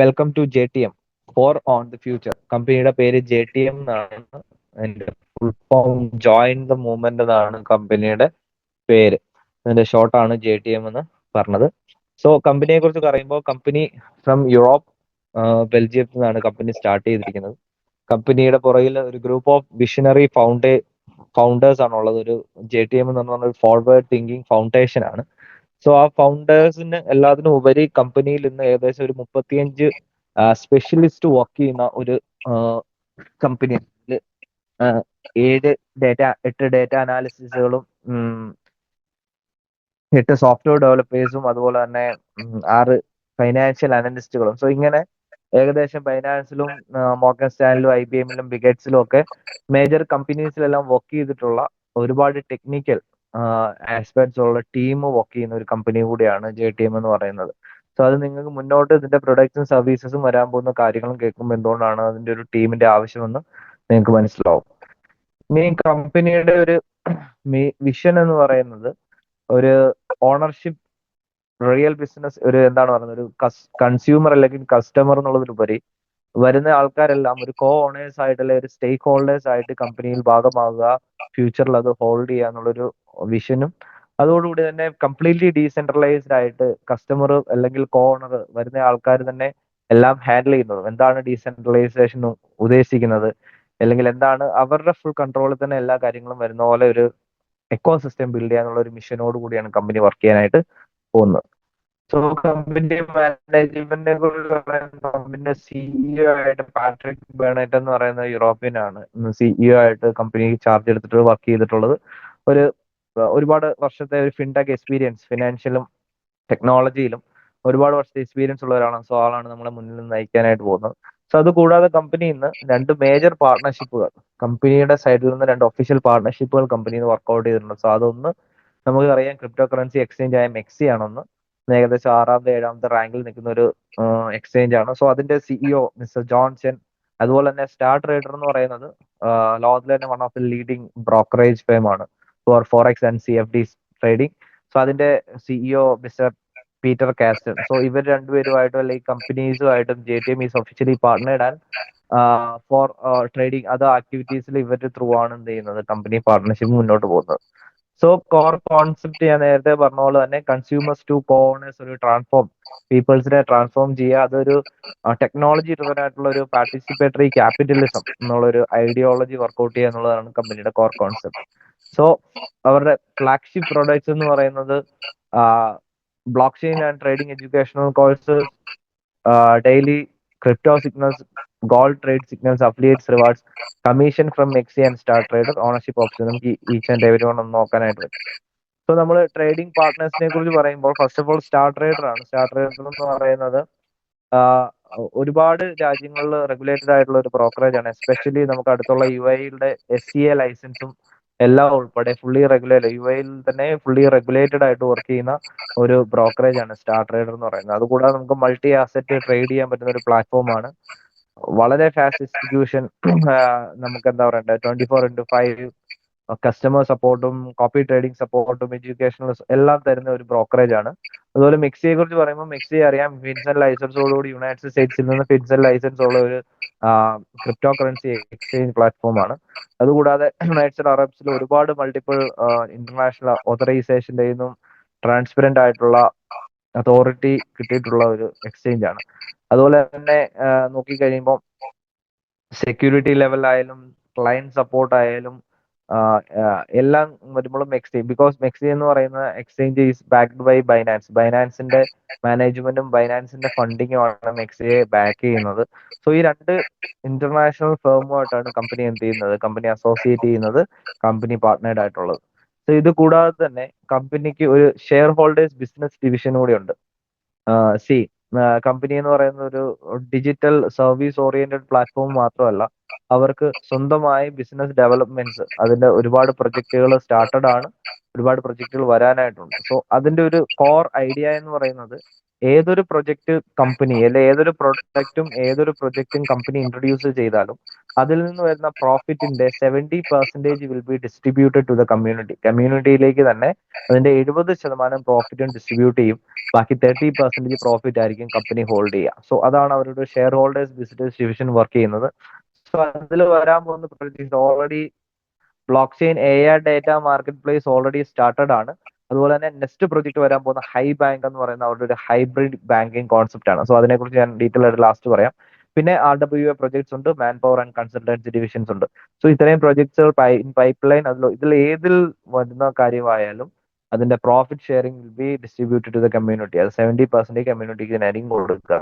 Welcome to JTM for on the future. കമ്പനിയുടെ പേര് JTM എന്നാണ്. അതിന്റെ full form join the movement എന്നാണ് കമ്പനിയുടെ പേര്. അതിന്റെ ഷോർട്ടാണ് JTM എന്ന് പറഞ്ഞത്. സോ കമ്പനിയെ കുറിച്ച് പറയുമ്പോൾ കമ്പനി ഫ്രം യൂറോപ്പ്, ബെൽജിയത്തിൽ നിന്നാണ് കമ്പനി സ്റ്റാർട്ട് ചെയ്തിരിക്കുന്നത്. കമ്പനിയുടെ പുറകിൽ ഒരു ഗ്രൂപ്പ് ഓഫ് വിഷനറി ഫൗണ്ടേഴ്സ് ആണുള്ളത്. ഒരു JTM എന്ന് പറഞ്ഞ ഒരു ഫോർവേഡ് തിങ്കിങ് ഫൗണ്ടേഷൻ ആണ്. സോ ആ ഫൗണ്ടേഴ്സിന് എല്ലാത്തിനും ഉപരി കമ്പനിയിൽ ഇന്ന് ഏകദേശം ഒരു 35 സ്പെഷ്യലിസ്റ്റ് വർക്ക് ചെയ്യുന്ന ഒരു കമ്പനി. 8 ഡേറ്റ അനാലിസിസുകളും 8 സോഫ്റ്റ്വെയർ ഡെവലപ്പേഴ്സും അതുപോലെ തന്നെ 6 ഫൈനാൻഷ്യൽ അനലിസ്റ്റുകളും. സോ ഇങ്ങനെ ഏകദേശം ബൈനാൻസിലും മോർഗൻ സ്റ്റാൻലിലും IBM-ലും ബിഗറ്റ്സിലും ഒക്കെ മേജർ കമ്പനീസിലെല്ലാം വർക്ക് ചെയ്തിട്ടുള്ള ഒരുപാട് ടെക്നിക്കൽ ആസ്പെക്ട്സ് ഉള്ള ടീം വർക്ക് ചെയ്യുന്ന ഒരു കമ്പനി കൂടിയാണ് JTM എന്ന് പറയുന്നത്. സോ അത് നിങ്ങൾക്ക് മുന്നോട്ട് ഇതിന്റെ പ്രൊഡക്ട്സും സർവീസസും വരാൻ പോകുന്ന കാര്യങ്ങളും കേൾക്കുമ്പോൾ എന്തുകൊണ്ടാണ് അതിന്റെ ഒരു ടീമിന്റെ ആവശ്യമെന്ന് നിങ്ങൾക്ക് മനസ്സിലാവും. ഇനി കമ്പനിയുടെ ഒരു വിഷൻ എന്ന് പറയുന്നത് ഒരു ഓണർഷിപ്പ്, റിയൽ ബിസിനസ്, ഒരു എന്താണ് പറയുന്നത്, ഒരു കൺസ്യൂമർ അല്ലെങ്കിൽ കസ്റ്റമർ എന്നുള്ളതിലുപരി വരുന്ന ആൾക്കാരെല്ലാം ഒരു കോ ഓണേഴ്സ് ആയിട്ട് അല്ലെങ്കിൽ ഒരു സ്റ്റേക്ക് ഹോൾഡേഴ്സ് ആയിട്ട് കമ്പനിയിൽ ഭാഗമാകുക, ഫ്യൂച്ചറിൽ അത് ഹോൾഡ് ചെയ്യുക എന്നുള്ളൊരു വിഷനും അതോടുകൂടി തന്നെ കംപ്ലീറ്റ്ലി ഡീസെൻട്രലൈസ്ഡ് ആയിട്ട് കസ്റ്റമർ അല്ലെങ്കിൽ കോ ഓണർ വരുന്ന ആൾക്കാർ തന്നെ എല്ലാം ഹാൻഡിൽ ചെയ്യുന്നതും. എന്താണ് ഡീസെൻട്രലൈസേഷൻ ഉദ്ദേശിക്കുന്നത്, അല്ലെങ്കിൽ എന്താണ് അവരുടെ ഫുൾ കൺട്രോളിൽ തന്നെ എല്ലാ കാര്യങ്ങളും വരുന്ന പോലെ ഒരു എക്കോ സിസ്റ്റം ബിൽഡ് ചെയ്യാന്നുള്ള ഒരു മിഷനോട് കൂടിയാണ് കമ്പനി വർക്ക് ചെയ്യാനായിട്ട് പോകുന്നത്. സോ കമ്പനി മാനേജ്മെന്റിനെ കുറിച്ച് പറയുന്നത് കമ്പനിയുടെ CEO ആയിട്ട് പാട്രിക് ബേണറ്റ് എന്ന് പറയുന്ന യൂറോപ്യൻ ആണ് CEO ആയിട്ട് കമ്പനി ചാർജ് എടുത്തിട്ട് വർക്ക് ചെയ്തിട്ടുള്ളത്. ഒരു ഒരുപാട് വർഷത്തെ ഒരു ഫിൻടെക് എക്സ്പീരിയൻസ്, ഫിനാൻഷ്യലും ടെക്നോളജിയിലും ഒരുപാട് വർഷത്തെ എക്സ്പീരിയൻസ് ഉള്ള ഒരാളാണ്. സോ ആളാണ് നമ്മളെ മുന്നിൽ നിന്ന് നയിക്കാനായിട്ട് പോകുന്നത്. സോ അത് കൂടാതെ കമ്പനി ഇന്ന് 2 മേജർ പാർട്ട്ണർഷിപ്പുകൾ, കമ്പനിയുടെ സൈഡിൽ നിന്ന് 2 ഒഫീഷ്യൽ പാർട്ട്ണർഷിപ്പുകൾ കമ്പനി വർക്ക്ഔട്ട് ചെയ്തിട്ടുണ്ട്. സോ അതൊന്ന് നമുക്കറിയാം, ക്രിപ്റ്റോ കറൻസി എക്സ്ചേഞ്ച് ആയ മെക്സി ആണൊന്ന്. ഏകദേശം 6ാമത്തെ 7ാമത്തെ റാങ്കിൽ നിൽക്കുന്ന ഒരു എക്സ്ചേഞ്ച് ആണ്. സോ അതിന്റെ CEO മിസ്റ്റർ ജോൺസൺ. അതുപോലെ തന്നെ സ്റ്റാർ ട്രേഡർ എന്ന് പറയുന്നത് ലോകത്തിലെ തന്നെ one of the leading brokerage firm ആണ് for forex and CFD trading. So അതിന്റെ CEO mister Peter Kaston. So ഇവർ രണ്ടുപേരുമായിട്ടും അല്ലെങ്കിൽ കമ്പനീസുമായിട്ടും JTM is officially partnered and for trading other ആക്ടിവിറ്റീസിൽ ഇവരുടെ ത്രൂ ആണ് എന്ത് ചെയ്യുന്നത്, കമ്പനി പാർട്ട്ണർഷിപ്പ് മുന്നോട്ട് പോകുന്നത്. സോ കോർ കോൺസെപ്റ്റ് ഞാൻ നേരത്തെ പറഞ്ഞ പോലെ തന്നെ കൺസ്യൂമേഴ്സ് ടു കോ ഓണേഴ്സ്, ഒരു ട്രാൻസ്ഫോം, പീപ്പിൾസിനെ ട്രാൻസ്ഫോം ചെയ്യുക, അതൊരു ടെക്നോളജി ഡ്രിവൻ ആയിട്ടുള്ള ഒരു പാർട്ടിസിപ്പേറ്ററി ക്യാപിറ്റലിസം എന്നുള്ളൊരു ഐഡിയോളജി വർക്ക്ഔട്ട് ചെയ്യുക എന്നുള്ളതാണ് കമ്പനിയുടെ കോർ കോൺസെപ്റ്റ്. സോ അവരുടെ ഫ്ലാഗ്ഷിപ്പ് പ്രോഡക്ട്സ് എന്ന് പറയുന്നത് blockchain and trading educational courses, daily crypto signals, gold trade signals, affiliates rewards, commission from MEXC and star trader, ownership option. നമുക്ക് each and every one ഒന്ന് നോക്കാനായിട്ട് പറ്റും. So നമ്മൾ trading പാർട്ട്നേഴ്സിനെ കുറിച്ച് പറയുമ്പോൾ first of all star trader ആണ്. Star trader എന്ന് പറയുന്നത് ഒരുപാട് രാജ്യങ്ങളിൽ റെഗുലേറ്റഡ് ആയിട്ടുള്ള ഒരു ബ്രോക്കറേജ് ആണ്. എസ്പെഷ്യലി നമുക്ക് അടുത്തുള്ള UAE-യുടെ SCA ലൈസൻസും എല്ലാം ഉൾപ്പെടെ ഫുള്ളി റെഗുലേറ്റഡ്, UAE-ൽ തന്നെ ഫുള്ളി റെഗുലേറ്റഡ് ആയിട്ട് വർക്ക് ചെയ്യുന്ന ഒരു ബ്രോക്കറേജ് ആണ് സ്റ്റാർ ട്രേഡർ എന്ന് പറയുന്നത്. അതുകൂടാതെ നമുക്ക് മൾട്ടി ആസെറ്റ് ട്രേഡ് ചെയ്യാൻ പറ്റുന്ന ഒരു പ്ലാറ്റ്ഫോമാണ്. വളരെ ഫാസ്റ്റ് എക്സിക്യൂഷൻ, നമുക്ക് എന്താ പറയണ്ടേ, 24/5 കസ്റ്റമർ സപ്പോർട്ടും കോപ്പി ട്രേഡിംഗ് സപ്പോർട്ടും എഡ്യൂക്കേഷണൽ എല്ലാം തരുന്ന ഒരു ബ്രോക്കറേജ് ആണ്. അതുപോലെ മെക്സിയെ കുറിച്ച് പറയുമ്പോൾ മെക്സി അറിയാം, ഫിൻസൺ ലൈസൻസോടുകൂടി യുണൈറ്റഡ് സ്റ്റേറ്റ്സിൽ നിന്ന് ഫിൻസൺ ലൈസൻസ് ഉള്ള ഒരു ക്രിപ്റ്റോ കറൻസി എക്സ്ചേഞ്ച് പ്ലാറ്റ്ഫോം ആണ്. അതുകൂടാതെ യുണൈറ്റഡ് അറബ്സിൽ ഒരുപാട് മൾട്ടിപ്പിൾ ഇന്റർനാഷണൽ ഓതറൈസേഷൻ്റെ നിന്നും ട്രാൻസ്പെറന്റ് ആയിട്ടുള്ള അതോറിറ്റി കിട്ടിയിട്ടുള്ള ഒരു എക്സ്ചേഞ്ച് ആണ്. അതുപോലെ തന്നെ നോക്കിക്കഴിയുമ്പോൾ സെക്യൂരിറ്റി ലെവലായാലും ക്ലയന്റ് സപ്പോർട്ട് ആയാലും എല്ലാം വരുമ്പോഴും മെക്സി, ബിക്കോസ് മെക്സി എന്ന് പറയുന്ന exchange is backed by Binance. ബൈനാൻസിന്റെ മാനേജ്മെന്റും ബൈനാൻസിന്റെ ഫണ്ടിങ്ങുമാണ് മെക്സിയെ ബാക്ക് ചെയ്യുന്നത്. സോ ഈ 2 ഇന്റർനാഷണൽ ഫേമുമായിട്ടാണ് കമ്പനി എന്ത് ചെയ്യുന്നത്, കമ്പനി അസോസിയേറ്റ് ചെയ്യുന്നത്, കമ്പനി പാർട്ട്നേർഡ് ആയിട്ടുള്ളത്. സോ ഇത് കൂടാതെ തന്നെ കമ്പനിക്ക് ഒരു ഷെയർ ഹോൾഡേഴ്സ് ബിസിനസ് ഡിവിഷൻ കൂടി ഉണ്ട്. സി കമ്പനി എന്ന് പറയുന്ന ഒരു ഡിജിറ്റൽ സർവീസ് ഓറിയന്റഡ് പ്ലാറ്റ്ഫോം മാത്രമല്ല, അവർക്ക് സ്വന്തമായി ബിസിനസ് ഡെവലപ്മെന്റ്സ്, അതിന്റെ ഒരുപാട് പ്രൊജക്ടുകൾ സ്റ്റാർട്ടഡ് ആണ്, ഒരുപാട് പ്രൊജക്ടുകൾ വരാനായിട്ടുണ്ട്. സോ അതിന്റെ ഒരു കോർ ഐഡിയ എന്ന് പറയുന്നത് ഏതൊരു പ്രൊജക്ട് കമ്പനി അല്ലെ ഏതൊരു പ്രൊജക്റ്റും കമ്പനി ഇൻട്രൊഡ്യൂസ് ചെയ്താലും അതിൽ നിന്ന് വരുന്ന പ്രോഫിറ്റിന്റെ 70% will be distributed to the കമ്മ്യൂണിറ്റിയിലേക്ക് തന്നെ അതിന്റെ 70% പ്രോഫിറ്റും ഡിസ്ട്രിബ്യൂട്ട് ചെയ്യും. ബാക്കി 30% പ്രോഫിറ്റ് ആയിരിക്കും കമ്പനി ഹോൾഡ് ചെയ്യുക. സോ അതാണ് അവരുടെ share holders business division work ചെയ്യുന്നത്. സോ അതിൽ വരാൻ പോകുന്ന project already block chain AI data market place already started ആണ്. അതുപോലെ തന്നെ നെക്സ്റ്റ് പ്രൊജക്ട് വരാൻ പോകുന്ന ഹൈ ബാങ്ക് എന്ന് പറയുന്ന അവരുടെ ഒരു ഹൈബ്രിഡ് ബാങ്കിങ് കോൺസെപ്റ്റ് ആണ്. സോ അതിനെക്കുറിച്ച് ഞാൻ ഡീറ്റെയിൽ ആയിട്ട് ലാസ്റ്റ് പറയാം. പിന്നെ RWA പ്രൊജക്ട്സ് ഉണ്ട്, man power and consultancy divisions ഉണ്ട്. സോ ഇത്രയും പ്രൊജക്ട്സുകൾ പൈപ്പ് ലൈൻ ഇതിൽ ഏതിൽ വരുന്ന കാര്യമായാലും അതിന്റെ profit sharing will be distributed to the community. അത് 70% കമ്മ്യൂണിറ്റിക്ക് തന്നെയായിരിക്കും കൊടുക്കുക.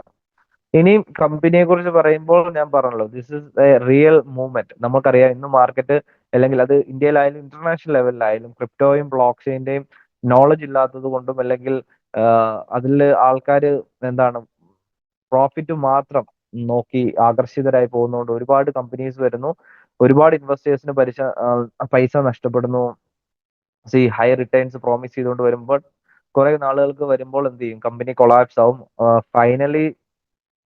ഇനിയും കമ്പനിയെ കുറിച്ച് പറയുമ്പോൾ ഞാൻ പറഞ്ഞല്ലോ, this is A real movement. നമുക്കറിയാം ഇന്ന് മാർക്കറ്റ് അല്ലെങ്കിൽ അത് ഇന്ത്യയിലായാലും ഇന്റർനാഷണൽ ലെവലിലായാലും ക്രിപ്റ്റോയും ബ്ലോക്ക് ചെയിന്റെയും നോളജ് ഇല്ലാത്തത് കൊണ്ടും അല്ലെങ്കിൽ അതിൽ ആൾക്കാർ എന്താണ് പ്രോഫിറ്റ് മാത്രം നോക്കി ആകർഷിതരായി പോകുന്നതുകൊണ്ട് ഒരുപാട് കമ്പനീസ് വരുന്നു, ഒരുപാട് ഇൻവെസ്റ്റേഴ്സിന് പൈസ നഷ്ടപ്പെടുന്നു. ഹൈ റിട്ടേൺസ് പ്രോമിസ് ചെയ്തുകൊണ്ട് വരുമ്പോൾ കുറെ നാളുകൾക്ക് വരുമ്പോൾ എന്ത് ചെയ്യും, കമ്പനി കൊളാപ്സ് ആവും. ഫൈനലി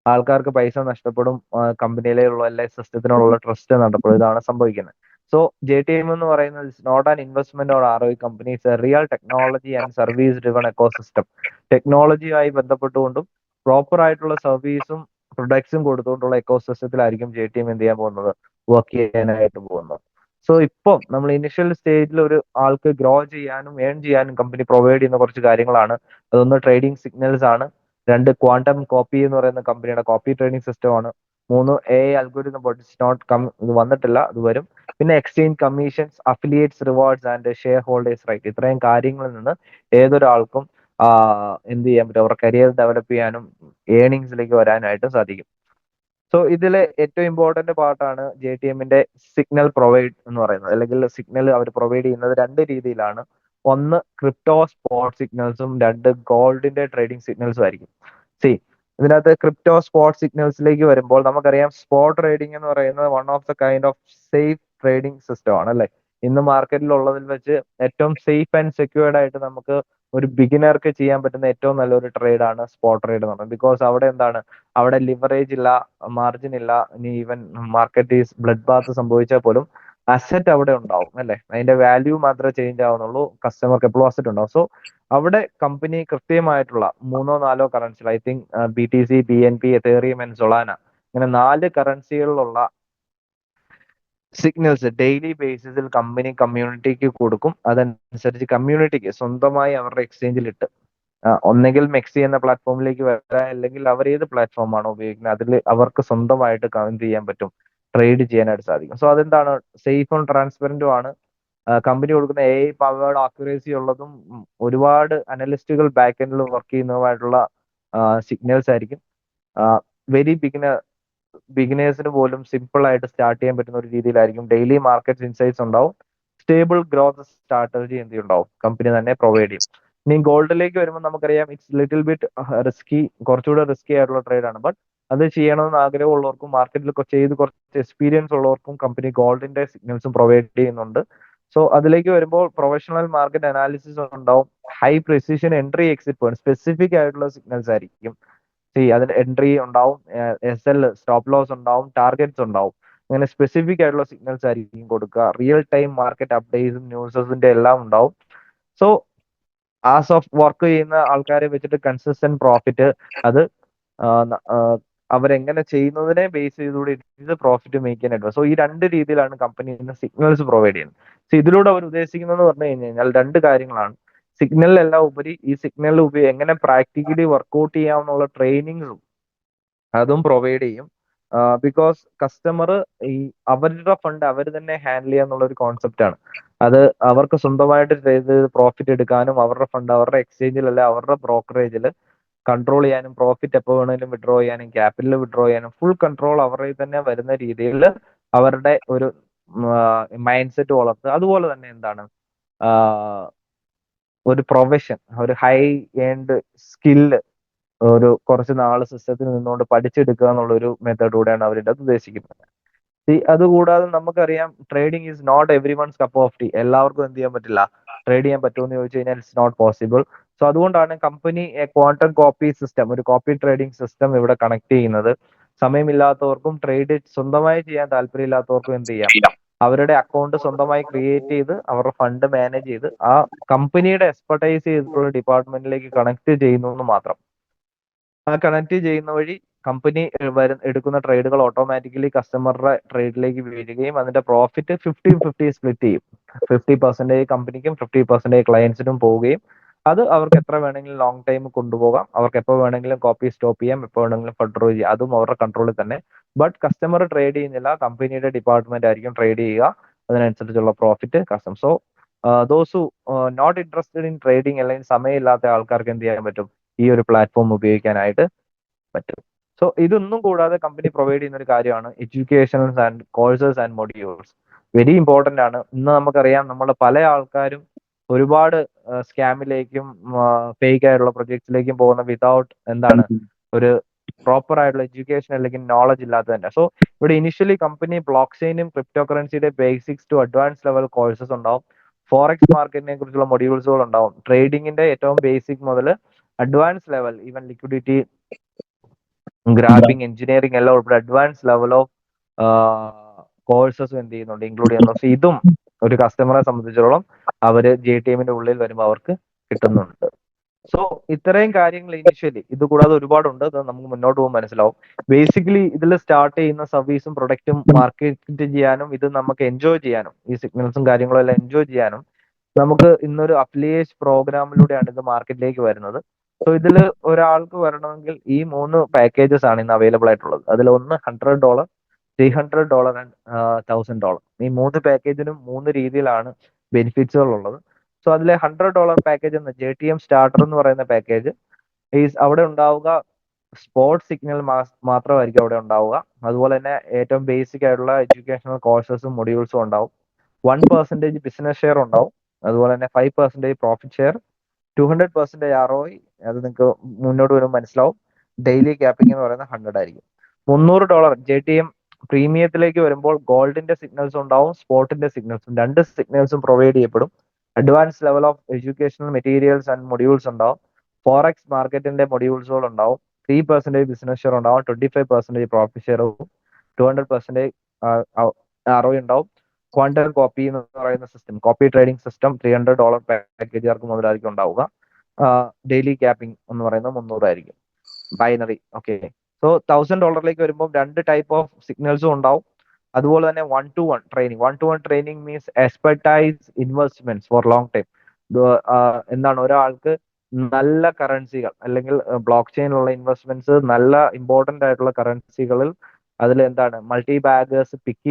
ആൾക്കാർക്ക് പൈസ നഷ്ടപ്പെടും, കമ്പനിയിലുള്ള എല്ലാ സിസ്റ്റത്തിനുള്ള ട്രസ്റ്റ് നഷ്ടപ്പെടും. ഇതാണ് സംഭവിക്കുന്നത്. സോ JTM എന്ന് പറയുന്നത് not an investment or ROI company, it's a real technology and service driven ecosystem. ടെക്നോളജിയുമായി ബന്ധപ്പെട്ടുകൊണ്ടും പ്രോപ്പർ ആയിട്ടുള്ള സർവീസും പ്രൊഡക്ട്സും കൊടുത്തുകൊണ്ടുള്ള എക്കോസിസ്റ്റത്തിലായിരിക്കും JTM എന്ത് ചെയ്യാൻ പോകുന്നത്, വർക്ക് ചെയ്യാനായിട്ട് പോകുന്നത്. സോ ഇപ്പം നമ്മൾ ഇനിഷ്യൽ സ്റ്റേജിൽ ഒരു ആൾക്ക് ഗ്രോ ചെയ്യാനും ഏൺ ചെയ്യാനും കമ്പനി പ്രൊവൈഡ് ചെയ്യുന്ന കുറച്ച് കാര്യങ്ങളാണ്. അതൊന്ന് ട്രേഡിംഗ് സിഗ്നൽസ് ആണ്, 2 ക്വാണ്ടം കോപ്പി എന്ന് പറയുന്ന കമ്പനിയുടെ കോപ്പി ട്രേഡിംഗ് സിസ്റ്റം ആണ്, 3 AI അൽഗോരിതം ഇത് വന്നിട്ടില്ല, അത് വരും. പിന്നെ exchange commissions, affiliates, rewards and shareholders right. ഇത്രയും കാര്യങ്ങളിൽ നിന്ന് ഏതൊരാൾക്കും എന്ത് ചെയ്യാൻ പറ്റും, അവരുടെ കരിയർ ഡെവലപ്പ് ചെയ്യാനും ഏണിങ്സിലേക്ക് വരാനായിട്ട് സാധിക്കും. സോ ഇതിലെ ഏറ്റവും ഇമ്പോർട്ടന്റ് പാർട്ടാണ് JTMന്റെ സിഗ്നൽ പ്രൊവൈഡ് എന്ന് പറയുന്നത്. അല്ലെങ്കിൽ സിഗ്നൽ അവർ പ്രൊവൈഡ് ചെയ്യുന്നത് 2 രീതിയിലാണ്. ഒന്ന് ക്രിപ്റ്റോ സ്പോട്ട് സിഗ്നൽസും, 2 ഗോൾഡിന്റെ ട്രേഡിംഗ് സിഗ്നൽസും ആയിരിക്കും. സി ഇതിനകത്ത് ക്രിപ്റ്റോ സ്പോട്ട് സിഗ്നൽസിലേക്ക് വരുമ്പോൾ നമുക്കറിയാം സ്പോട്ട് ട്രേഡിംഗ് എന്ന് പറയുന്നത് one of the kind of safe trading system ആണ് അല്ലെ. ഇന്ന് മാർക്കറ്റിൽ ഉള്ളതിൽ വെച്ച് ഏറ്റവും സേഫ് ആൻഡ് സെക്യൂർഡ് ആയിട്ട് നമുക്ക് ഒരു ബിഗിനർക്ക് ചെയ്യാൻ പറ്റുന്ന ഏറ്റവും നല്ലൊരു ട്രേഡ് ആണ് സ്പോട്ട് ട്രേഡ് എന്ന് പറയുന്നത്. ബിക്കോസ് അവിടെ എന്താണ്, അവിടെ ലിവറേജ് ഇല്ല, മാർജിൻ ഇല്ല. ഇനി even market is blood Baat സംഭവിച്ചാൽ പോലും അസറ്റ് അവിടെ ഉണ്ടാവും അല്ലെ. അതിന്റെ വാല്യൂ മാത്രമേ ചേഞ്ച് ആവുന്നുള്ളൂ, കസ്റ്റമർക്ക് എപ്പോഴും അസറ്റ് ഉണ്ടാവും. സോ അവിടെ കമ്പനി കൃത്യമായിട്ടുള്ള 3-4 കറൻസികൾ, I think BTC, BNB, Ethereum and Solana, ഇങ്ങനെ 4 കറൻസികളിലുള്ള സിഗ്നൽസ് ഡെയിലി ബേസിസിൽ കമ്പനി കമ്മ്യൂണിറ്റിക്ക് കൊടുക്കും. അതനുസരിച്ച് കമ്മ്യൂണിറ്റിക്ക് സ്വന്തമായി അവരുടെ എക്സ്ചേഞ്ചിൽ ഇട്ട് ഒന്നെങ്കിൽ മെക്സി എന്ന പ്ലാറ്റ്ഫോമിലേക്ക് വരാം, അല്ലെങ്കിൽ അവർ ഏത് പ്ലാറ്റ്ഫോമാണോ ഉപയോഗിക്കുന്നത് അതിൽ അവർക്ക് സ്വന്തമായിട്ട് എന്ത് ചെയ്യാൻ പറ്റും, ട്രേഡ് ചെയ്യാനായിട്ട് സാധിക്കും. സോ അതെന്താണ്, സേഫും ട്രാൻസ്പെറന്റും ആണ്. കമ്പനി കൊടുക്കുന്ന AI പവേർഡ് ആക്യുറേസി ഉള്ളതും ഒരുപാട് അനലിസ്റ്റുകൾ ബാക്ക് എൻഡിൽ വർക്ക് ചെയ്യുന്നതുമായിട്ടുള്ള സിഗ്നൽസ് ആയിരിക്കും. വെരി ബിഗിനേഴ്സിന് പോലും സിമ്പിൾ ആയിട്ട് സ്റ്റാർട്ട് ചെയ്യാൻ പറ്റുന്ന ഒരു രീതിയിലായിരിക്കും. ഡെയിലി മാർക്കറ്റ് ഇൻസൈറ്റ്സ് ഉണ്ടാവും, സ്റ്റേബിൾ ഗ്രോത്ത് സ്ട്രാറ്റജി എന്ത് ഉണ്ടാവും, കമ്പനി തന്നെ പ്രൊവൈഡ് ചെയ്യും. ഇനി ഗോൾഡിലേക്ക് വരുമ്പോൾ നമുക്കറിയാം ഇറ്റ്സ് ലിറ്റിൽ ബിറ്റ് റിസ്കി, കുറച്ചുകൂടെ റിസ്കി ആയിട്ടുള്ള ട്രേഡ് ആണ്. ബട്ട് അത് ചെയ്യണമെന്ന് ആഗ്രഹമുള്ളവർക്കും മാർക്കറ്റിൽ ചെയ്ത് കുറച്ച് എക്സ്പീരിയൻസ് ഉള്ളവർക്കും കമ്പനി ഗോൾഡിന്റെ സിഗ്നൽസും പ്രൊവൈഡ് ചെയ്യുന്നുണ്ട്. സോ അതിലേക്ക് വരുമ്പോൾ പ്രൊഫഷണൽ മാർക്കറ്റ് അനാലിസിസ് ഉണ്ടാവും, high precision entry exit point, specific ആയിട്ടുള്ള സിഗ്നൽസ് ആയിരിക്കും. അതിന് എൻട്രി ഉണ്ടാവും, SL സ്റ്റോപ്പ് ലോസ് ഉണ്ടാവും, ടാർഗറ്റ്സ് ഉണ്ടാവും. അങ്ങനെ സ്പെസിഫിക് ആയിട്ടുള്ള സിഗ്നൽസ് ആയിരിക്കും കൊടുക്കുക. റിയൽ ടൈം മാർക്കറ്റ് അപ്ഡേറ്റ്സും ന്യൂസസിന്റെ എല്ലാം ഉണ്ടാവും. സോ ആസ് ഓഫ് വർക്ക് ചെയ്യുന്ന ആൾക്കാരെ വെച്ചിട്ട് കൺസിസ്റ്റന്റ് പ്രോഫിറ്റ്, അത് അവരെങ്ങനെ ചെയ്യുന്നതിനെ ബേസ് ചെയ്തുകൂടി ഇത് പ്രോഫിറ്റ് മേക്ക് ചെയ്യാനായിട്ട്. സോ ഈ 2 രീതിയിലാണ് കമ്പനി സിഗ്നൽസ് പ്രൊവൈഡ് ചെയ്യുന്നത്. സോ ഇതിലൂടെ അവർ ഉദ്ദേശിക്കുന്നത് പറഞ്ഞു കഴിഞ്ഞാൽ 2 കാര്യങ്ങളാണ്. സിഗ്നലിലെല്ലാം ഉപരി ഈ സിഗ്നലിൽ എങ്ങനെ പ്രാക്ടിക്കലി വർക്ക്ഔട്ട് ചെയ്യാമെന്നുള്ള ട്രെയിനിങ്സും അതും പ്രൊവൈഡ് ചെയ്യും. ബിക്കോസ് കസ്റ്റമർ ഈ അവരുടെ ഫണ്ട് അവർ തന്നെ ഹാൻഡിൽ ചെയ്യാന്നുള്ള ഒരു കോൺസെപ്റ്റ് ആണ്. അത് അവർക്ക് സ്വന്തമായിട്ട് ചെയ്ത് പ്രോഫിറ്റ് എടുക്കാനും അവരുടെ ഫണ്ട് അവരുടെ എക്സ്ചേഞ്ചിൽ അല്ലെ അവരുടെ ബ്രോക്കറേജിൽ കൺട്രോൾ ചെയ്യാനും പ്രോഫിറ്റ് എപ്പോൾ വേണമെങ്കിലും വിഡ്രോ ചെയ്യാനും ക്യാപിറ്റൽ വിഡ്രോ ചെയ്യാനും ഫുൾ കൺട്രോൾ അവരുടെ തന്നെ വരുന്ന രീതിയിൽ അവരുടെ ഒരു മൈൻഡ് സെറ്റ് വളർത്തുക. അതുപോലെ തന്നെ എന്താണ്, ഒരു പ്രൊഫഷൻ, ഒരു ഹൈ ഏൺഡ് സ്കില്ല് ഒരു കുറച്ച് നാള് സിസ്റ്റത്തിൽ നിന്നുകൊണ്ട് പഠിച്ചെടുക്കുക എന്നുള്ള ഒരു മെത്തേഡ് കൂടെയാണ് അവരുടെ അത് ഉദ്ദേശിക്കുന്നത്. അതുകൂടാതെ നമുക്കറിയാം trading is not everyone's cup of tea. എല്ലാവർക്കും എന്ത് ചെയ്യാൻ പറ്റില്ല, ട്രേഡ് ചെയ്യാൻ പറ്റുമെന്ന് ചോദിച്ചു കഴിഞ്ഞാൽ ഇറ്റ്സ് നോട്ട് പോസിബിൾ. സോ അതുകൊണ്ടാണ് കമ്പനി ക്വാണ്ടം കോപ്പി സിസ്റ്റം, ഒരു കോപ്പി ട്രേഡിംഗ് സിസ്റ്റം ഇവിടെ കണക്ട് ചെയ്യുന്നത്. സമയമില്ലാത്തവർക്കും ട്രേഡ് സ്വന്തമായി ചെയ്യാൻ താല്പര്യമില്ലാത്തവർക്കും എന്ത് ചെയ്യാം, അവരുടെ അക്കൗണ്ട് സ്വന്തമായി ക്രിയേറ്റ് ചെയ്ത് അവരുടെ ഫണ്ട് മാനേജ് ചെയ്ത് ആ കമ്പനിയുടെ എക്സ്പെർട്ടൈസ് ചെയ്തിട്ടുള്ള ഡിപ്പാർട്ട്മെന്റിലേക്ക് കണക്ട് ചെയ്യുന്നു എന്ന് മാത്രം. ആ കണക്ട് ചെയ്യുന്ന വഴി കമ്പനി എടുക്കുന്ന ട്രേഡുകൾ ഓട്ടോമാറ്റിക്കലി കസ്റ്റമറുടെ ട്രേഡിലേക്ക് വീഴുകയും അതിന്റെ പ്രോഫിറ്റ് 50-50 സ്പ്ലിറ്റ് ചെയ്യും. 50% കമ്പനിക്കും 50% ക്ലയൻസിനും പോവുകയും അത് അവർക്ക് എത്ര വേണമെങ്കിലും ലോങ് ടൈം കൊണ്ടുപോകാം, അവർക്ക് എപ്പോൾ വേണമെങ്കിലും കോപ്പി സ്റ്റോപ്പ് ചെയ്യാം, എപ്പോൾ വേണമെങ്കിലും ഫണ്ട് ചെയ്യാം, അതും അവരുടെ കൺട്രോളിൽ തന്നെ. ബട്ട് കസ്റ്റമർ ട്രേഡ് ചെയ്യുന്നില്ല, കമ്പനിയുടെ ഡിപ്പാർട്ട്മെന്റ് ആയിരിക്കും ട്രേഡ് ചെയ്യുക, അതിനനുസരിച്ചുള്ള profit custom. So those who not interested in trading അല്ലെങ്കിൽ സമയമില്ലാത്ത ആൾക്കാർക്ക് എന്ത് ചെയ്യാൻ പറ്റും, ഈ ഒരു പ്ലാറ്റ്ഫോം ഉപയോഗിക്കാനായിട്ട് പറ്റും. സോ ഇതൊന്നും കൂടാതെ കമ്പനി പ്രൊവൈഡ് ചെയ്യുന്ന ഒരു കാര്യമാണ് education and courses and modules. Very important ആണ്. ഇന്ന് നമുക്കറിയാം നമ്മൾ പല ആൾക്കാരും ഒരുപാട് സ്കാമിലേക്കും ഫേക്ക് ആയിട്ടുള്ള പ്രൊജക്ട്സിലേക്കും പോകുന്ന വിതൗട്ട് എന്താണ് ഒരു പ്രോപ്പർ ആയിട്ടുള്ള എഡ്യൂക്കേഷൻ അല്ലെങ്കിൽ നോളജ് ഇല്ലാത്ത തന്നെ. സോ ഇവിടെ ഇനിഷ്യലി കമ്പനി ബ്ലോക്ക് ചെയിനും ക്രിപ്റ്റോ കറൻസിയുടെ basics to advance level courses ഉണ്ടാവും. ഫോറക്സ് മാർക്കറ്റിനെ കുറിച്ചുള്ള മൊഡ്യൂൾസുകൾ ഉണ്ടാവും. ട്രേഡിംഗിന്റെ ഏറ്റവും ബേസിക് മുതൽ advance level, even liquidity, grabbing, engineering എല്ലാം ഉൾപ്പെടെ അഡ്വാൻസ് ലെവൽ ഓഫ് കോഴ്സസ് എന്ത് ചെയ്യുന്നുണ്ട്, ഇൻക്ലൂഡ് ചെയ്യുന്നു. സോ ഇതും ഒരു കസ്റ്റമറെ സംബന്ധിച്ചിടത്തോളം അവര് JTMന്റെ ഉള്ളിൽ വരുമ്പോൾ അവർക്ക് കിട്ടുന്നുണ്ട്. സോ ഇത്രയും കാര്യങ്ങൾ ഇനിഷ്യലി, ഇത് കൂടാതെ ഒരുപാടുണ്ട്, അത് നമുക്ക് മുന്നോട്ട് പോകുമ്പോൾ മനസ്സിലാവും. ബേസിക്കലി ഇതിൽ സ്റ്റാർട്ട് ചെയ്യുന്ന സർവീസും പ്രൊഡക്റ്റും മാർക്കറ്റ് ചെയ്യാനും ഇത് നമുക്ക് എൻജോയ് ചെയ്യാനും ഈ സിഗ്നൽസും കാര്യങ്ങളും എല്ലാം എൻജോയ് ചെയ്യാനും നമുക്ക് ഇന്നൊരു അഫിലിയേറ്റ് പ്രോഗ്രാമിലൂടെയാണ് ഇത് മാർക്കറ്റിലേക്ക് വരുന്നത്. സോ ഇതിൽ ഒരാൾക്ക് വരണമെങ്കിൽ ഈ 3 പാക്കേജസ് ആണ് ഇന്ന് അവൈലബിൾ ആയിട്ടുള്ളത്. അതിൽ ഒന്ന് $100, $300 ആൻഡ് $1000. ഈ 3 പാക്കേജിനും 3 രീതിയിലാണ് ബെനിഫിറ്റ്സുകൾ ഉള്ളത്. സോ അതിലെ $100 പാക്കേജ് എന്ന JTM സ്റ്റാർട്ടർ എന്ന് പറയുന്ന പാക്കേജ് ഈസ് അവിടെ ഉണ്ടാവുക സ്പോർട്സ് സിഗ്നൽ മാത്രമായിരിക്കും അവിടെ ഉണ്ടാവുക. അതുപോലെ തന്നെ ഏറ്റവും ബേസിക് ആയിട്ടുള്ള എഡ്യൂക്കേഷണൽ കോഴ്സസും മൊഡ്യൂൾസും ഉണ്ടാവും. 1% ബിസിനസ് ഷെയർ ഉണ്ടാവും. അതുപോലെ തന്നെ 5% പ്രോഫിറ്റ് ഷെയർ, 200% ROI. അത് നിങ്ങൾക്ക് മുന്നോട്ട് വരുമ്പോൾ മനസ്സിലാവും. ഡെയിലി ക്യാപ്പിംഗ് എന്ന് പറയുന്നത് 100 ആയിരിക്കും. $300 JTM പ്രീമിയത്തിലേക്ക് വരുമ്പോൾ ഗോൾഡിന്റെ സിഗ്നൽസ് ഉണ്ടാവും, സ്പോട്ടിന്റെ സിഗ്നൽസും, 2 സിഗ്നൽസും പ്രൊവൈഡ് ചെയ്യപ്പെടും. Advance level of educational materials and modules ഉണ്ടാവും. ഫോറക്സ് മാർക്കറ്റിന്റെ മൊഡ്യൂൾസുകൾ ഉണ്ടാവും. 3% ബിസിനസ് ഷെയർ ഉണ്ടാവും, 25% പ്രോഫിറ്റ് ഷെയറും, 200% ROI ഉണ്ടാവും. ക്വാണ്ടം കോപ്പി എന്ന് പറയുന്ന സിസ്റ്റം, കോപ്പി ട്രേഡിംഗ് സിസ്റ്റം, $300 പാക്കേജുകാർക്ക് മുതലായിരിക്കും ഉണ്ടാവുക. ഡെയിലി ക്യാപ്പിംഗ് എന്ന് പറയുന്നത് 300 ആയിരിക്കും. ബൈനറി. ഓക്കെ. സോ $1000 വരുമ്പോൾ 2 ടൈപ്പ് ഓഫ് സിഗ്നൽസും ഉണ്ടാവും. അതുപോലെ തന്നെ 1-to-1 training. 1-to-1 training means expertise investments for long time. എന്താണ്, ഒരാൾക്ക് നല്ല കറൻസികൾ അല്ലെങ്കിൽ ബ്ലോക്ക് ചെയിനുള്ള ഇൻവെസ്റ്റ്മെന്റ്സ്, നല്ല ഇമ്പോർട്ടന്റ് ആയിട്ടുള്ള കറൻസികളിൽ അതിൽ എന്താണ് മൾട്ടി ബാഗേഴ്സ് പിക്ക്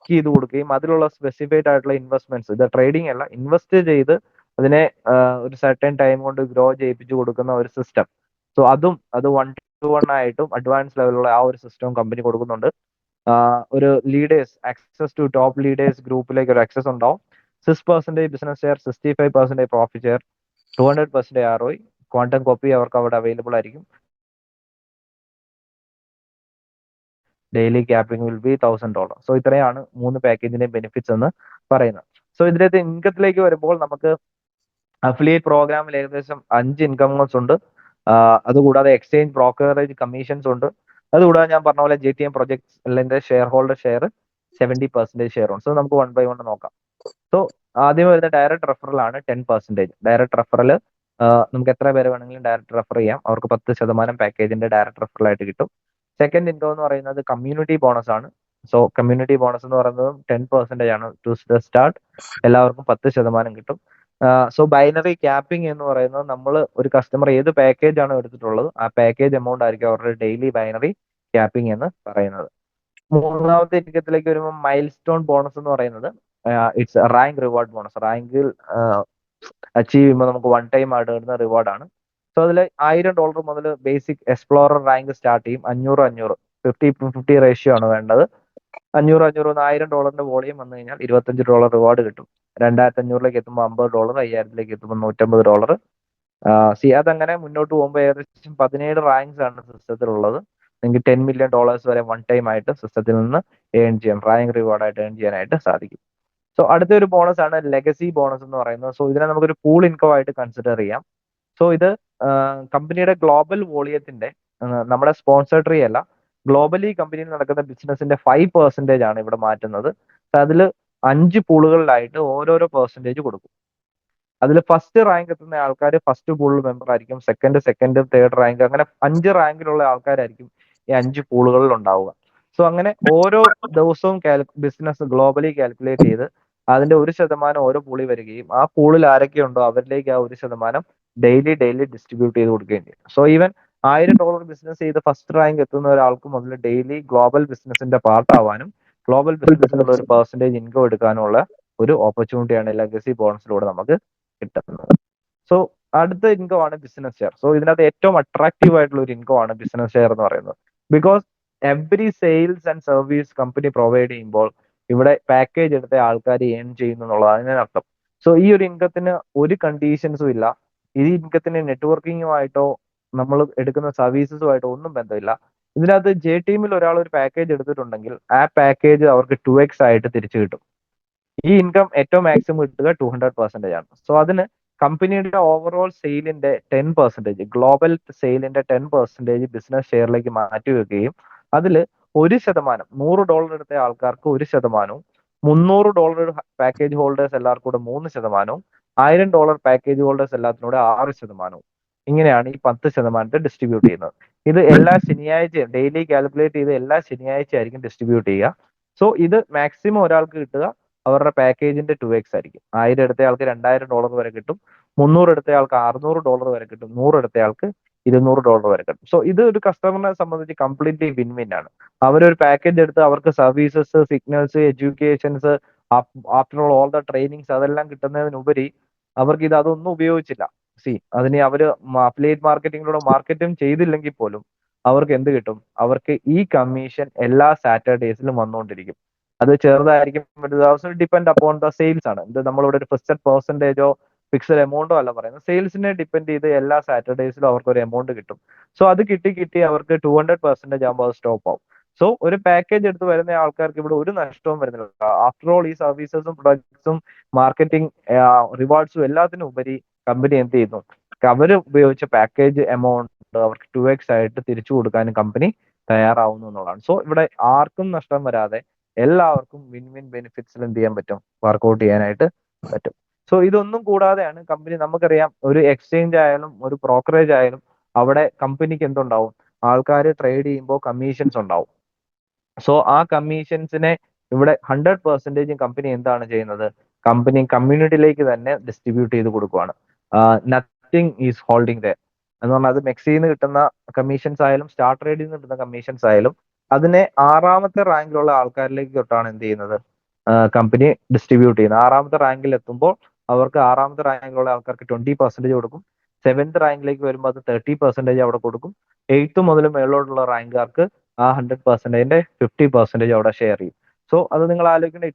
ചെയ്ത് കൊടുക്കുകയും അതിലുള്ള സ്പെസിഫൈഡ് ആയിട്ടുള്ള ഇൻവെസ്റ്റ്മെന്റ്സ്, ഇത് ട്രേഡിംഗ് അല്ല, ഇൻവെസ്റ്റ് ചെയ്ത് അതിനെ ഒരു സർട്ടൻ ടൈം കൊണ്ട് ഗ്രോ ചെയ്യിപ്പിച്ചു കൊടുക്കുന്ന ഒരു സിസ്റ്റം. സോ അത് 1-to-1 ആയിട്ടും അഡ്വാൻസ് ലെവലുള്ള ആ ഒരു സിസ്റ്റവും കമ്പനി കൊടുക്കുന്നുണ്ട്. ഒരു leaders, access to top leaders ഗ്രൂപ്പിലേക്ക് ഒരു ആക്സസ് ഉണ്ടാവും. 6% business share, 65% profit share, 200% ROI. Quantum copy അവർക്ക് അവിടെ അവൈലബിൾ ആയിരിക്കും. Daily capping will be $1000. So ഇത്രയാണ് 3 പാക്കേജിന്റെ ബെനിഫിറ്റ്സ് എന്ന് പറയുന്നത്. സോ ഇതിനകത്ത് ഇൻകത്തിലേക്ക് വരുമ്പോൾ നമുക്ക് അഫിലിയേറ്റ് പ്രോഗ്രാമിൽ ഏകദേശം 5 ഇൻകംസ് ഉണ്ട്. അതുകൂടാതെ എക്സ്ചേഞ്ച് ബ്രോക്കറേജ് കമ്മീഷൻസ് ഉണ്ട്. അതുകൂടാതെ ഞാൻ പറഞ്ഞ പോലെ JTM പ്രൊജക്ട്സ് അല്ലെങ്കിൽ ഷെയർ ഹോൾഡർ ഷെയർ 70% ഷെയർ ഉണ്ട്. സോ നമുക്ക് 1 by 1 നോക്കാം. സോ ആദ്യം വരുന്ന ഡയറക്റ്റ് റെഫറൽ ആണ് 10%. ഡയറക്റ്റ് റെഫറൽ നമുക്ക് എത്ര പേര് വേണമെങ്കിലും ഡയറക്റ്റ് റെഫർ ചെയ്യാം. അവർക്ക് 10% പാക്കേജിന്റെ ഡയറക്റ്റ് റെഫറൽ ആയിട്ട് കിട്ടും. സെക്കൻഡ് ഇൻകം എന്ന് പറയുന്നത് കമ്മ്യൂണിറ്റി ബോണസ് ആണ്. സോ കമ്മ്യൂണിറ്റി ബോണസ് എന്ന് പറയുന്നത് 10% ആണ്. ടു സ്റ്റാർട്ട് എല്ലാവർക്കും 10% കിട്ടും. സോ ബൈനറി ക്യാപ്പിംഗ് എന്ന് പറയുന്നത് നമ്മൾ ഒരു കസ്റ്റമർ ഏത് പാക്കേജ് ആണ് എടുത്തിട്ടുള്ളത് ആ പാക്കേജ് എമൗണ്ട് ആയിരിക്കും അവരുടെ ഡെയിലി ബൈനറി ക്യാപ്പിംഗ് എന്ന് പറയുന്നത്. മൂന്നാമത്തെ ഇൻകത്തിലേക്ക് വരുമ്പോൾ മൈൽ സ്റ്റോൺ ബോണസ് എന്ന് പറയുന്നത് ഇറ്റ്സ് റാങ്ക് റിവാർഡ് ബോണസ്. റാങ്കിൽ അച്ചീവ് ചെയ്യുമ്പോൾ നമുക്ക് 1 ടൈം ആയിട്ട് വരുന്ന റിവാർഡാണ്. സോ അതിൽ $1000 മുതൽ ബേസിക് എക്സ്പ്ലോറർ റാങ്ക് സ്റ്റാർട്ട് ചെയ്യും. 500-500 50-50 റേഷ്യോ ആണ് വേണ്ടത്. 500-500 $1000 വോളിയം വന്നു കഴിഞ്ഞാൽ $25 റിവാർഡ് കിട്ടും. 2500 എത്തുമ്പോൾ $50, 5000 എത്തുമ്പോൾ $150. അതങ്ങനെ മുന്നോട്ട് പോകുമ്പോൾ ഏകദേശം 17 റാങ്ക്സ് ആണ് സിസ്റ്റത്തിലുള്ളത്. നിങ്ങൾക്ക് $10 million വരെ 1 ടൈം ആയിട്ട് സിസ്റ്റത്തിൽ നിന്ന് ഏൺ ചെയ്യാം, റാങ്ക് റിവാർഡ് ആയിട്ട് ഏൺ ചെയ്യാനായിട്ട് സാധിക്കും. സോ അടുത്ത ഒരു ബോണസ് ആണ് ലെഗസി ബോണസ് എന്ന് പറയുന്നത്. സോ ഇതിനെ നമുക്കൊരു പൂൾ ഇൻകം ആയിട്ട് കൺസിഡർ ചെയ്യാം. സോ ഇത് കമ്പനിയുടെ ഗ്ലോബൽ വോളിയത്തിന്റെ നമ്മുടെ സ്പോൺസർ അല്ല, ഗ്ലോബലി കമ്പനിയിൽ നടക്കുന്ന ബിസിനസിന്റെ 5% ആണ് ഇവിടെ മാറ്റുന്നത്. അതിൽ 5 പൂളുകളിലായിട്ട് ഓരോരോ പെർസെന്റേജ് കൊടുക്കും. അതിൽ ഫസ്റ്റ് റാങ്ക് എത്തുന്ന ആൾക്കാർ ഫസ്റ്റ് പൂളിൽ മെമ്പർ ആയിരിക്കും. സെക്കൻഡ് തേർഡ് റാങ്ക് അങ്ങനെ 5 റാങ്കിലുള്ള ആൾക്കാരായിരിക്കും ഈ 5 പൂളുകളിൽ ഉണ്ടാവുക. സോ അങ്ങനെ ഓരോ ദിവസവും ബിസിനസ് ഗ്ലോബലി കാൽക്കുലേറ്റ് ചെയ്ത് അതിന്റെ 1% ഓരോ പൂളിൽ വരികയും ആ പൂളിൽ ആരൊക്കെ ഉണ്ടോ അവരിലേക്ക് ആ 1% ഡെയിലി ഡിസ്ട്രിബ്യൂട്ട് ചെയ്ത് കൊടുക്കുകയും ചെയ്യും. സോ ഈവൻ $1000 ബിസിനസ് ചെയ്ത് ഫസ്റ്റ് റാങ്ക് എത്തുന്ന ഒരാൾക്ക് മുതൽ ഡെയിലി ഗ്ലോബൽ ബിസിനസിന്റെ പാർട്ട് ആവാനും ഗ്ലോബൽ ബിസിനസ്സിലുള്ള ഒരു പെർസെന്റേജ് ഇൻകം എടുക്കാനുള്ള ഒരു ഓപ്പർച്യൂണിറ്റിയാണ് ലെഗസി ബോണസിലൂടെ നമുക്ക് കിട്ടുന്നത്. സോ അടുത്ത ഇൻകം ആണ് ബിസിനസ് ഷെയർ. സോ ഇതിനകത്ത് ഏറ്റവും അട്രാക്റ്റീവ് ആയിട്ടുള്ള ഒരു ഇൻകം ആണ് ബിസിനസ് ഷെയർ എന്ന് പറയുന്നത്. Because every sales and service company provide ചെയ്യുമ്പോൾ ഇവിടെ പാക്കേജ് എടുത്ത ആൾക്കാർ ഏൺ ചെയ്യുന്നു എന്നുള്ളതാണ് ഇതിനർത്ഥം. സോ ഈ ഒരു ഇൻകത്തിന് ഒരു കണ്ടീഷൻസും ഇല്ല. ഈ ഇൻകത്തിന് നെറ്റ്വർക്കിങ്ങുമായിട്ടോ നമ്മൾ എടുക്കുന്ന സർവീസസുമായിട്ടോ ഒന്നും ബന്ധമില്ല. ഇതിനകത്ത് ജെ ടീമിൽ ഒരാൾ ഒരു പാക്കേജ് എടുത്തിട്ടുണ്ടെങ്കിൽ ആ പാക്കേജ് അവർക്ക് 2x ആയിട്ട് തിരിച്ചു കിട്ടും. ഈ ഇൻകം ഏറ്റവും മാക്സിമം കിട്ടുക 200% ആണ്. സോ അതിന് കമ്പനിയുടെ ഓവറോൾ സെയിലിന്റെ 10%, ഗ്ലോബൽ സെയിലിന്റെ 10% ബിസിനസ് ഷെയറിലേക്ക് മാറ്റി വെക്കുകയും അതിൽ 1%, $100 എടുത്ത ആൾക്കാർക്ക് 1%, $300 പാക്കേജ് ഹോൾഡേഴ്സ് എല്ലാവർക്കും കൂടെ 3%, $1000 പാക്കേജ് ഹോൾഡേഴ്സ് എല്ലാത്തിനൂടെ 6%. ഇങ്ങനെയാണ് ഈ 10% ഡിസ്ട്രിബ്യൂട്ട് ചെയ്യുന്നത്. ഇത് എല്ലാ ശനിയാഴ്ചയും ഡെയിലി കാൽക്കുലേറ്റ് ചെയ്ത് എല്ലാ ശനിയാഴ്ച ആയിരിക്കും ഡിസ്ട്രിബ്യൂട്ട് ചെയ്യുക. സോ ഇത് മാക്സിമം ഒരാൾക്ക് കിട്ടുക അവരുടെ പാക്കേജിന്റെ 2x ആയിരിക്കും. 1000 എടുത്ത ആൾക്ക് $2000 വരെ കിട്ടും, 300 എടുത്ത ആൾക്ക് $600 വരെ കിട്ടും, 100 എടുത്ത ആൾക്ക് $200 വരെ കിട്ടും. സോ ഇത് ഒരു കസ്റ്റമറിനെ സംബന്ധിച്ച് കംപ്ലീറ്റ്ലി വിൻ വിൻ ആണ്. അവരൊരു പാക്കേജ് എടുത്ത് അവർക്ക് services, signals, educations, after all the trainings അതെല്ലാം കിട്ടുന്നതിനുപരി അവർക്ക് ഇത് അതൊന്നും ഉപയോഗിച്ചില്ല. അതിന് അവര് അഫിലിയേറ്റ് മാർക്കറ്റിംഗിലൂടെ മാർക്കറ്റും ചെയ്തില്ലെങ്കിൽ പോലും അവർക്ക് എന്ത് കിട്ടും? അവർക്ക് ഈ കമ്മീഷൻ എല്ലാ സാറ്റർഡേസിലും വന്നുകൊണ്ടിരിക്കും. അത് ചെറുതായിരിക്കും വലുതാവും, ഡിപ്പെൻഡ് അപ്പോൺ ദ സെയിൽസ് ആണ്. ഇത് നമ്മളിവിടെ ഒരു ഫിക്സഡ് പെർസെന്റേജോ ഫിക്സഡ് എമൗണ്ടോ അല്ല പറയുന്നത്. സെയിൽസിനെ ഡിപ്പെൻഡ് ചെയ്ത് എല്ലാ സാറ്റർഡേസിലും അവർക്ക് ഒരു എമൗണ്ട് കിട്ടും. സോ അത് കിട്ടി അവർക്ക് 200% ആകുമ്പോൾ അത് സ്റ്റോപ്പ് ആവും. സോ ഒരു പാക്കേജ് എടുത്ത് വരുന്ന ആൾക്കാർക്ക് ഇവിടെ ഒരു നഷ്ടവും വരുന്നില്ല. ആഫ്റ്റർ ഓൾ ഈ സർവീസസും പ്രൊഡക്ട്സും മാർക്കറ്റിംഗ് റിവാർഡ്സും എല്ലാത്തിനും ഉപരി കമ്പനി എന്ത് ചെയ്യുന്നു? അവര് ഉപയോഗിച്ച പാക്കേജ് എമൗണ്ട് അവർക്ക് 2x ആയിട്ട് തിരിച്ചു കൊടുക്കാനും കമ്പനി തയ്യാറാവുന്നു എന്നുള്ളതാണ്. സോ ഇവിടെ ആർക്കും നഷ്ടം വരാതെ എല്ലാവർക്കും വിൻ വിൻ ബെനിഫിറ്റ്സിൽ എന്ത് ചെയ്യാൻ പറ്റും? വർക്ക്ഔട്ട് ചെയ്യാനായിട്ട് പറ്റും. സോ ഇതൊന്നും കൂടാതെയാണ് കമ്പനി, നമുക്കറിയാം ഒരു എക്സ്ചേഞ്ച് ആയാലും ഒരു ബ്രോക്കറേജ് ആയാലും അവിടെ കമ്പനിക്ക് എന്തുണ്ടാവും? ആൾക്കാർ ട്രേഡ് ചെയ്യുമ്പോൾ കമ്മീഷൻസ് ഉണ്ടാവും. സോ ആ കമ്മീഷൻസിനെ ഇവിടെ 100% കമ്പനി എന്താണ് ചെയ്യുന്നത്? കമ്പനി കമ്മ്യൂണിറ്റിയിലേക്ക് തന്നെ ഡിസ്ട്രിബ്യൂട്ട് ചെയ്ത് കൊടുക്കുവാണ്. നത്തിങ് ഈസ് ഹോൾഡിംഗ് ദയർ എന്ന് പറഞ്ഞാൽ അത് മെക്സിയിൽ നിന്ന് കിട്ടുന്ന കമ്മീഷൻസ് ആയാലും സ്റ്റാർ ട്രേഡിൽ നിന്ന് കിട്ടുന്ന കമ്മീഷൻസ് ആയാലും അതിനെ 6ാമത്തെ റാങ്കിലുള്ള ആൾക്കാരിലേക്ക് തൊട്ടാണ് എന്ത് ചെയ്യുന്നത്? കമ്പനി ഡിസ്ട്രിബ്യൂട്ട് ചെയ്യുന്നത്. 6ാമത്തെ റാങ്കിൽ എത്തുമ്പോൾ അവർക്ക് 6ാമത്തെ റാങ്കിലുള്ള ആൾക്കാർക്ക് 20% കൊടുക്കും. 7th റാങ്കിലേക്ക് വരുമ്പോൾ അത് 30% അവിടെ കൊടുക്കും. 8th മുതൽ മേളിലോട്ടുള്ള റാങ്കുകാർക്ക് ആ 100%ന്റെ 50% അവിടെ ഷെയർ ചെയ്യും. സോ അത് നിങ്ങൾ ആലോചിക്കേണ്ട,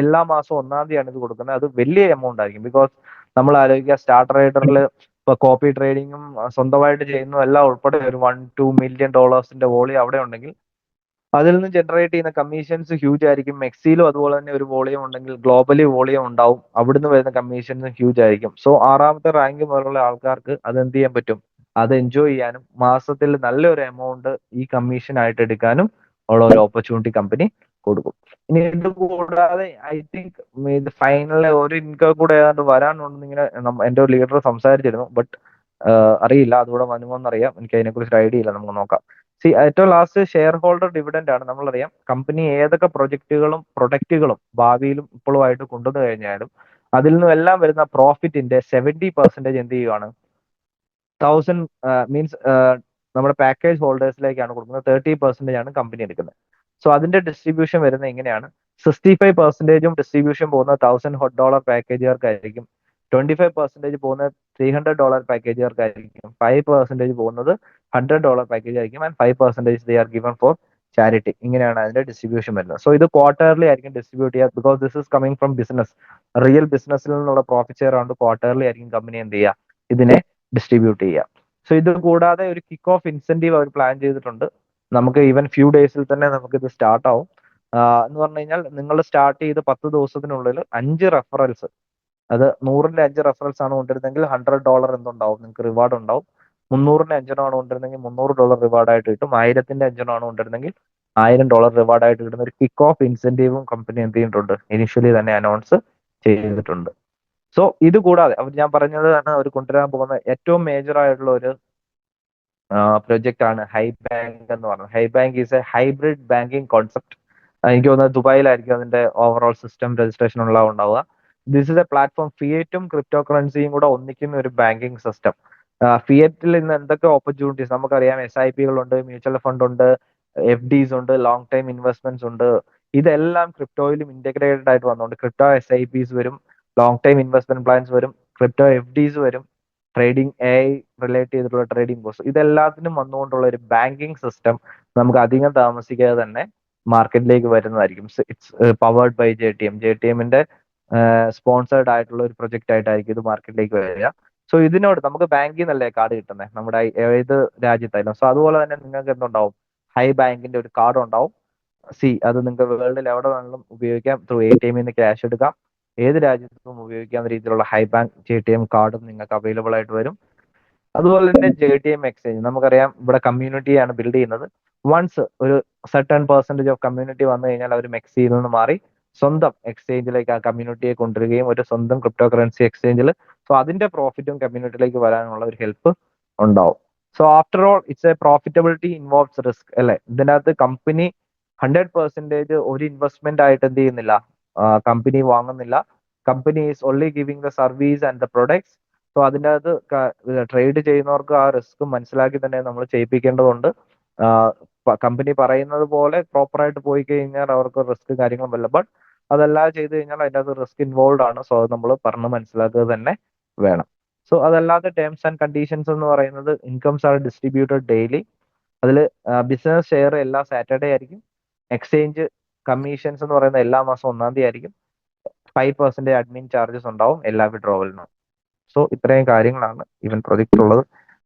എല്ലാ മാസവും 1-ാം തീയതിയാണ് ഇത് കൊടുക്കുന്നത്. അത് വലിയ എമൗണ്ട് ആയിരിക്കും. ബിക്കോസ് നമ്മൾ ആലോചിക്കുക, സ്റ്റാർ ട്രേഡറിൽ ഇപ്പൊ കോപ്പി ട്രേഡിങ്ങും സ്വന്തമായിട്ട് ചെയ്യുന്നതും എല്ലാം ഉൾപ്പെടെ ഒരു $1-2 മില്യൺ വോളിയം അവിടെ ഉണ്ടെങ്കിൽ അതിൽ നിന്ന് ജനറേറ്റ് ചെയ്യുന്ന കമ്മീഷൻസ് ഹ്യൂജ് ആയിരിക്കും. മെക്സിയിലും അതുപോലെ തന്നെ ഒരു വോളിയം ഉണ്ടെങ്കിൽ ഗ്ലോബലി വോളിയം ഉണ്ടാവും. അവിടുന്ന് വരുന്ന കമ്മീഷൻസ് ഹ്യൂജ് ആയിരിക്കും. സോ 6ാമത്തെ റാങ്ക് മുതലുള്ള ആൾക്കാർക്ക് അത് എന്ത് ചെയ്യാൻ പറ്റും? അത് എൻജോയ് ചെയ്യാനും മാസത്തിൽ നല്ലൊരു എമൗണ്ട് ഈ കമ്മീഷൻ ആയിട്ട് എടുക്കാനും ഉള്ള ഒരു ഓപ്പർച്യൂണിറ്റി കമ്പനി കൊടുക്കും. ഇനി ഇത് കൂടാതെ ഐ തിങ്ക് ഇത് ഫൈനൽ ഒരു ഇൻകം കൂടെ ഏതാണ്ട് വരാനുണ്ടെന്ന് ഇങ്ങനെ എന്റെ ഒരു ലീഡർ സംസാരിച്ചിരുന്നു. ബട്ട് അറിയില്ല, അതുകൂടെ വരുമോന്നറിയാം. എനിക്ക് അതിനെക്കുറിച്ച് ഐഡിയ ഇല്ല. നമുക്ക് നോക്കാം. ഏറ്റവും ലാസ്റ്റ് ഷെയർ ഹോൾഡർ ഡിവിഡൻഡ് ആണ്. നമ്മളറിയാം കമ്പനി ഏതൊക്കെ പ്രൊഡക്റ്റുകളും ഭാവിയിലും ഇപ്പോഴുമായിട്ട് കൊണ്ടുവന്നു കഴിഞ്ഞാലും അതിൽ നിന്നും എല്ലാം വരുന്ന പ്രോഫിറ്റിന്റെ 70% എന്ത് ചെയ്യുവാണ്? 1000 മീൻസ് നമ്മുടെ പാക്കേജ് ഹോൾഡേഴ്സിലേക്കാണ് കൊടുക്കുന്നത്. 30% ആണ് കമ്പനി എടുക്കുന്നത്. സോ അതിന്റെ ഡിസ്ട്രിബ്യൂഷൻ വരുന്നത് എങ്ങനെയാണ്? 65% ഡിസ്ട്രിബ്യൂഷൻ പോകുന്നത് $1000 പാക്കേജുകാർക്കായിരിക്കും. 25% പോകുന്നത് $300 പാക്കേജുകാർക്കായിരിക്കും. 5% പോകുന്നത് $100 പാക്കേജ് ആയിരിക്കും. And 5% they are given for charity. ഇങ്ങനെയാണ് അതിന്റെ ഡിസ്ട്രിബ്യൂഷൻ വരുന്നത്. സോ ഇത് ക്വാർട്ടർലി ആയിരിക്കും ഡിസ്ട്രിബ്യൂട്ട് ചെയ്യുക. Because this is coming from business, real ബിസിനസ്സിൽ നിന്നുള്ള പ്രോഫിറ്റ് ഷെയർ ആണ്ട് ക്വാർട്ടർലി ആയിരിക്കും കമ്പനി എന്ത് ചെയ്യുക? ഇതിനെ ഡിസ്ട്രിബ്യൂട്ട് ചെയ്യുക. സോ ഇത് കൂടാതെ ഒരു കിക്ക് ഓഫ് ഇൻസെന്റീവ് അവർ പ്ലാൻ ചെയ്തിട്ടുണ്ട്. നമുക്ക് ഈവൻ ഫ്യൂ ഡേയ്സിൽ തന്നെ നമുക്ക് ഇത് സ്റ്റാർട്ട് ആവും. എന്ന് പറഞ്ഞു കഴിഞ്ഞാൽ നിങ്ങൾ സ്റ്റാർട്ട് ചെയ്ത് 10 ദിവസത്തിനുള്ളിൽ 5 റെഫറൽസ്, അത് 100ന്റെ 5 റെഫറൽസ് ആണ് കൊണ്ടിരുന്നെങ്കിൽ $100 എന്തുണ്ടാവും, നിങ്ങൾക്ക് റിവാർഡ് ഉണ്ടാവും. 300ന്റെ 5 കൊണ്ടിരുന്നെങ്കിൽ $300 റിവാർഡ് ആയിട്ട് കിട്ടും. 1000ന്റെ 5 കൊണ്ടിരുന്നെങ്കിൽ $1000 റിവാർഡ് ആയിട്ട് കിട്ടുന്ന ഒരു കിക്ക് ഓഫ് ഇൻസെന്റീവും കമ്പനി എന്ത് ചെയ്തിട്ടുണ്ട്, ഇനിഷ്യലി തന്നെ അനൗൺസ് ചെയ്തിട്ടുണ്ട്. സോ ഇത് കൂടാതെ ഞാൻ പറഞ്ഞത് ആണ് ഒരു കൊണ്ടുവരാൻ പോകുന്ന ഏറ്റവും മേജർ ആയിട്ടുള്ള ഒരു പ്രൊജക്റ്റ് ആണ് ഹൈ ബാങ്ക് എന്ന് പറയുന്നത്. High bank is a hybrid banking concept. എനിക്ക് തോന്നുന്നത് ദുബായിലായിരിക്കും അതിന്റെ ഓവറോൾ സിസ്റ്റം രജിസ്ട്രേഷൻ ഉണ്ടാവുക. ദിസ് ഇസ് എ പ്ലാറ്റ്ഫോം, ഫിയറ്റും ക്രിപ്റ്റോ കറൻസിയും കൂടെ ഒന്നിക്കുന്ന ഒരു ബാങ്കിങ് സിസ്റ്റം. ഫിയറ്റിൽ ഇന്ന് എന്തൊക്കെ ഓപ്പർച്യൂണിറ്റീസ് നമുക്കറിയാം. SIP ഉണ്ട്, മ്യൂച്വൽ ഫണ്ട് ഉണ്ട്, FDs ഉണ്ട്, ലോങ് ടൈം ഇൻവെസ്റ്റ്മെന്റ്സ് ഉണ്ട്. ഇതെല്ലാം ക്രിപ്റ്റോയിലും ഇന്റഗ്രേറ്റഡ് ആയിട്ട് വന്നുകൊണ്ട് ക്രിപ്റ്റോ SIPs വരും, ലോങ് ടൈം ഇൻവെസ്റ്റ്മെന്റ് പ്ലാൻസ് വരും, ക്രിപ്റ്റോ FDs വരും, ട്രേഡിംഗ് AI റിലേറ്റ് ചെയ്തിട്ടുള്ള ട്രേഡിംഗ് കോഴ്സ്, ഇതെല്ലാത്തിനും വന്നുകൊണ്ടുള്ള ഒരു ബാങ്കിങ് സിസ്റ്റം നമുക്ക് അധികം താമസിക്കാതെ തന്നെ മാർക്കറ്റിലേക്ക് വരുന്നതായിരിക്കും. It's powered by JTM. JTMന്റെ സ്പോൺസേർഡ് ആയിട്ടുള്ള ഒരു പ്രൊജക്റ്റ് ആയിട്ടായിരിക്കും ഇത് മാർക്കറ്റിലേക്ക് വരിക. സോ ഇതിനോട് നമുക്ക് ബാങ്കിൽ നിന്നല്ലേ കാർഡ് കിട്ടുന്നത്, നമ്മുടെ ഏത് രാജ്യത്തായാലും. സോ അതുപോലെ തന്നെ നിങ്ങൾക്ക് എന്തുണ്ടാവും, ഹൈ ബാങ്കിന്റെ ഒരു കാർഡ് ഉണ്ടാവും. അത് നിങ്ങൾക്ക് വേൾഡിൽ എവിടെ വേണമെങ്കിലും ഉപയോഗിക്കാം. ത്രൂ ATM നിന്ന് ക്യാഷ് എടുക്കാം, ഏത് രാജ്യത്തും ഉപയോഗിക്കാവുന്ന രീതിയിലുള്ള ഹൈ ബാങ്ക് JTM കാർഡും നിങ്ങൾക്ക് അവൈലബിൾ ആയിട്ട് വരും. അതുപോലെ തന്നെ JTM എക്സ്ചേഞ്ച്, നമുക്കറിയാം ഇവിടെ കമ്മ്യൂണിറ്റിയാണ് ബിൽഡ് ചെയ്യുന്നത്. വൺസ് ഒരു സർട്ടൺ പെർസെന്റേജ് ഓഫ് കമ്മ്യൂണിറ്റി വന്നു കഴിഞ്ഞാൽ അവർ മെക്സിയിൽ നിന്ന് മാറി സ്വന്തം എക്സ്ചേഞ്ചിലേക്ക് ആ കമ്മ്യൂണിറ്റിയെ കൊണ്ടുവരികയും ഒരു സ്വന്തം ക്രിപ്റ്റോ കറൻസി എക്സ്ചേഞ്ചിൽ, സോ അതിന്റെ പ്രോഫിറ്റും കമ്മ്യൂണിറ്റിയിലേക്ക് വരാനുള്ള ഒരു ഹെൽപ്പ് ഉണ്ടാവും. So after all it's a profitability involves risk അല്ലെ. ഇതിനകത്ത് കമ്പനി 100% ഒരു ഇൻവെസ്റ്റ്മെന്റ് ആയിട്ട് എന്ത് ചെയ്യുന്നില്ല, കമ്പനി വാങ്ങുന്നില്ല. Company is only giving the service and the products. So അതിൻ്റെ അകത്ത് ട്രേഡ് ചെയ്യുന്നവർക്ക് ആ റിസ്ക് മനസ്സിലാക്കി തന്നെ നമ്മൾ ചെയ്യിപ്പിക്കേണ്ടതുണ്ട്. കമ്പനി പറയുന്നത് പോലെ പ്രോപ്പറായിട്ട് പോയി കഴിഞ്ഞാൽ അവർക്ക് റിസ്ക് കാര്യങ്ങളും വരില്ല. ബട്ട് അതെല്ലാം ചെയ്ത് കഴിഞ്ഞാൽ അതിൻ്റെ അകത്ത് റിസ്ക് ഇൻവോൾവ് ആണ്. സോ അത് നമ്മൾ പറഞ്ഞ് മനസ്സിലാക്കുക തന്നെ വേണം. സോ അതല്ലാതെ ടേംസ് ആൻഡ് കണ്ടീഷൻസ് എന്ന് പറയുന്നത് ഇൻകംസ് ആർ ഡിസ്ട്രിബ്യൂട്ടഡ് ഡെയിലി. അതിൽ ബിസിനസ് ഷെയർ എല്ലാ സാറ്റർഡേ ആയിരിക്കും. എക്സ്ചേഞ്ച് കമ്മീഷൻസ് എന്ന് പറയുന്നത് എല്ലാ മാസം 1-ാം തീയതി ആയിരിക്കും. 5% അഡ്മിൻ ചാർജസ് ഉണ്ടാവും എല്ലാ വിഡ്രോവലിനും. സോ ഇത്രയും കാര്യങ്ങളാണ് ഇവൻ പ്രൊജക്റ്റിലുള്ളത്.